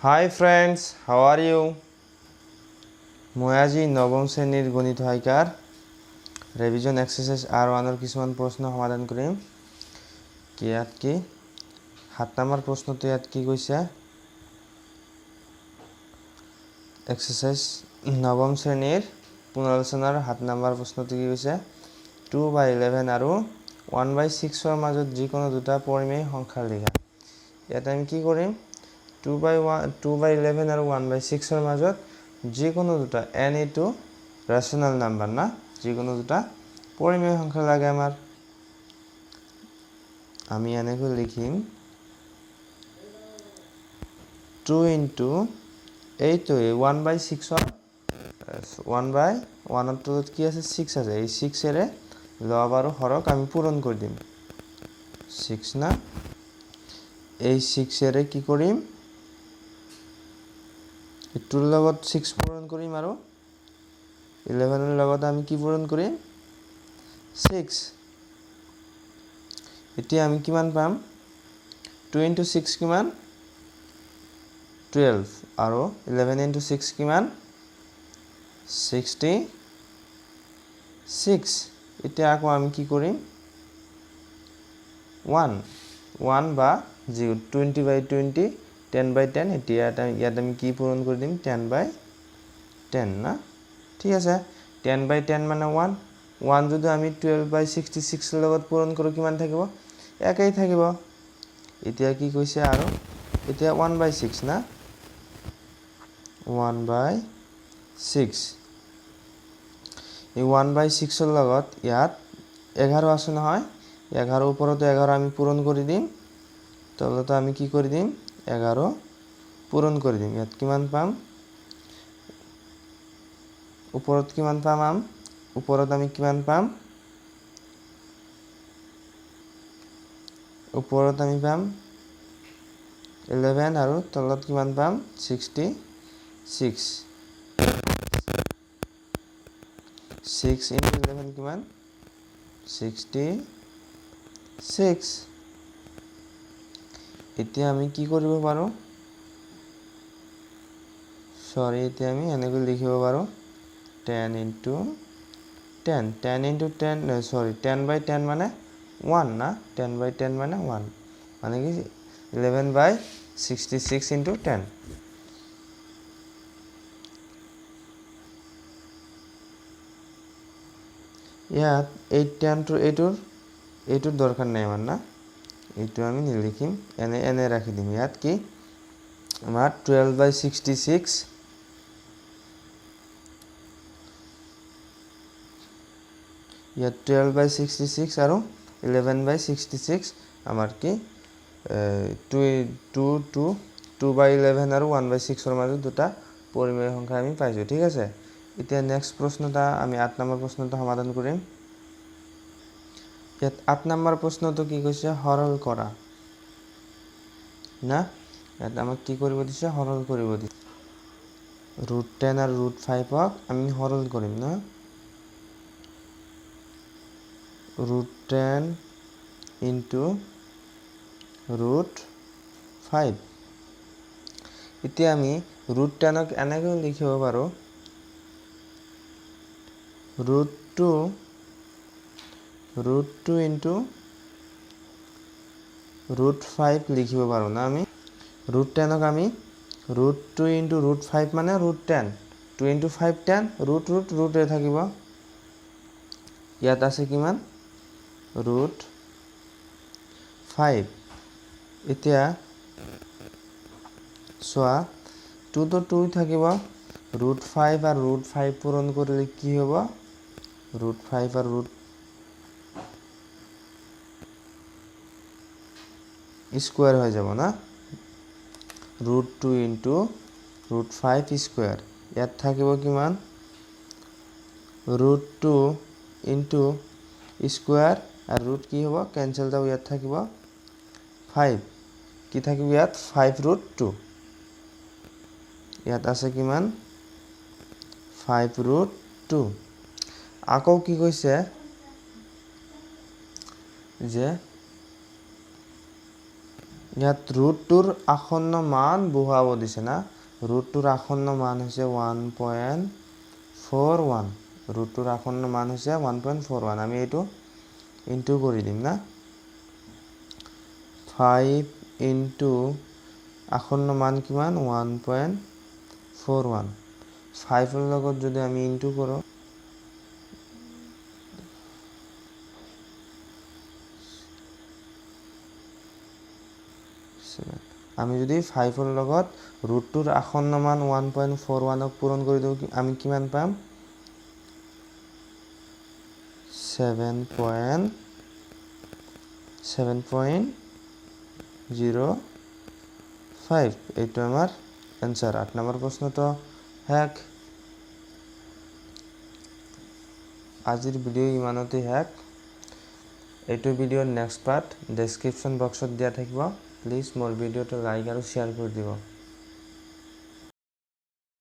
Hi friends, how are you? মই আজি নৱম শ্ৰেণীৰ গণিত সহায়িকাৰ ৰিভিজন এক্সাৰসাইজ R-1 ৰ কিছুমান প্ৰশ্ন সমাধান কৰিম। ইয়াত কি 7 নম্বৰ প্ৰশ্নটো ইয়াত কি কৈছে? এক্সাৰসাইজ নৱম শ্ৰেণীৰ পুনৰালোচনাৰ 7 নম্বৰ প্ৰশ্নটো কি কৈছে? 2/11 আৰু 1/6 ৰ মাজত যিকোনো দুটা পৰিমেয় সংখ্যা লিখা। ইয়াত আমি কি কৰিম? 2/11 আৰু 1/6 ৰ মাজত যিকোনো দুটা n ইটো ৰেশনাল নাম্বাৰ না যিকোনো দুটা পৰিমেয় সংখ্যা লাগে আমাৰ আমি এনেকৈ লিখিম 2 into 8 1/6 ৰ 1/1 ৰ তলত কি আছে 6 আছে এই 6 এৰে লব আৰু হৰক আমি পূৰণ কৰি দিম 6 না এই 6 এৰে কি কৰিম এটোৰ লগত 6 পূৰণ কৰিম আৰু 11 ৰ লগত আমি কি পূৰণ কৰিম 6 এতিয়া আমি কিমান পাম 2 into 6 কিমান 12 আৰু 11 into 6 কিমান 66 এতিয়া আকৌ আমি কি কৰিম 1 বা 20/20 10/10 এতিয়া ইয়াত আমি কি পূৰণ কৰি দিম 10/10 না ঠিক আছে 10/10 মানে 1 যদি আমি 12/66 ৰ লগত পূৰণ কৰো কিমান থাকিব একেই থাকিব এতিয়া কি কৈছে আৰু এতিয়া 1/6 না 1/6 এই 1/6 ৰ লগত ইয়াত 11 আছে নহয় 11 ওপৰত 11 আমি পূৰণ কৰি দিম তলত আমি কি কৰি দিম 11 পূৰণ কৰি দিম ইয়াত কিমান পাম ওপৰত কিমান পাম ওপৰত আমি কিমান পাম ওপৰত আমি পাম 11 আৰু তলত কিমান পাম 66 6 into 11 কিমান 66 এতিয়া আমি কি কৰিব পাৰো সৰি এতিয়া আমি এনেকৈ লিখিব পাৰো 10 into 10 সৰি 10/10 মানে 1 না 10/10 মানে 1 মানে কি 11/66 into 10 ইয়াত 8 to 8 দৰকাৰ নাই আমাৰ না এইটো আমি নিলিখিম এনে ৰাখি দিম ইয়াত কি আমাৰ 12/66 ইয়াত 12/66 আৰু 11/66 আমাৰ কি 2/11 আৰু 1/6 ৰ মাজত দুটা পৰিমেয় সংখ্যা আমি পাইছো ঠিক আছে এতিয়া নেক্সট প্ৰশ্নটা আমি 8 নম্বৰ প্ৰশ্নটো সমাধান কৰিম ইয়াত 8 নম্বৰ প্ৰশ্নটো কি কৈছে সৰল কৰা না ইয়াত আমাক কি কৰিব দিছে সৰল কৰিব দিছে √10 আৰু √5 ক আমি সৰল কৰিম না √10 into √5 এতিয়া আমি √10 ক এনেকৈ লিখিব পাৰো √2 into √5 লিখিব পাৰো না আমি √10 ক আমি √2 into √5 মানে √10 2 into 5 10 √√√এ থাকিব ইয়াত আছে কিমান √5 এতিয়া সোয়া 2 তো 2 থাকিব √5 আৰু √5 পূৰণ কৰিলে কি হ'ব √5 আৰু স্কয়াৰ হৈ যাব না √2 into √5 স্কয়াৰ ইয়াত থাকিব কিমান √2 into স্কয়াৰ আৰ ৰুট কি হ'ব ক্যান্সেল যাব ইয়াত থাকিব 5 কি থাকিব ইয়াত 5√2 ইয়াত আছে কিমান 5√2 আকৌ কি কৈছে যে ইয়াত ৰুটটোৰ আসন্ন মান বহুৱাব দিছে না ৰুটটোৰ আসন্ন মান হৈছে 1.41 ৰুটটোৰ আসন্ন মান হৈছে 1.41 আমি এইটো ইনটু কৰি দিম না 5 ইনটু আসন্ন মান কিমান 1.41 5 ৰ লগত যদি আমি ইনটু কৰো আমি যদি 5 ৰ লগত ৰুটটোৰ আসন্ন মান 1.41 ক পূৰণ কৰি দিও আমি কিমান পাম 7.05 এইটো আমাৰ आंसर 8 নম্বৰ প্ৰশ্নটো হেক আজিৰ ভিডিও ইমানতে হেক এইটো ভিডিওৰ নেক্সট পাৰ্ট ডেসক্ৰিপশন বক্সত দিয়া থাকিব প্লিজ মোৰ ভিডিওটো লাইক আৰু শেয়াৰ কৰি দিব